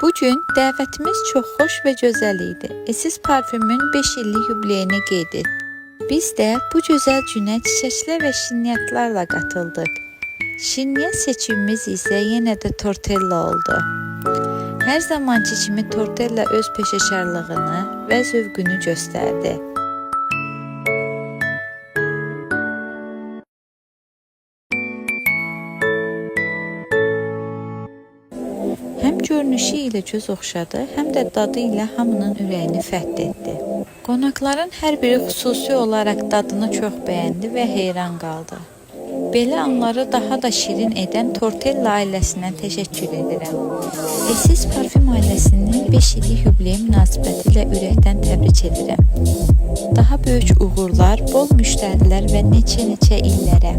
Bu gün dəvətimiz çox xoş və gözəl idi. Esis parfümün 5 illik yubileyini qeyd etdik. Biz də bu gözəl günə çiçəklər və şirniyyatlarla qatıldıq. Şirniyyat seçimimiz isə yenə də tortella oldu. Hər zamanki kimi tortella öz peşəkarlığını və zövqünü göstərdi. Həm görünüşü ilə göz oxşadı, həm də dadı ilə hamının ürəyini fəth etdi. Qonaqların hər biri xüsusi olaraq dadını çox bəyəndi və heyran qaldı. Belə anları daha da şirin edən Tortella ailəsinə təşəkkür edirəm. Esis parfüm ailəsinin 5 illik yubileyi münasibəti ilə ürəkdən təbrik edirəm. Daha böyük uğurlar, bol müştərilər və neçə illərə.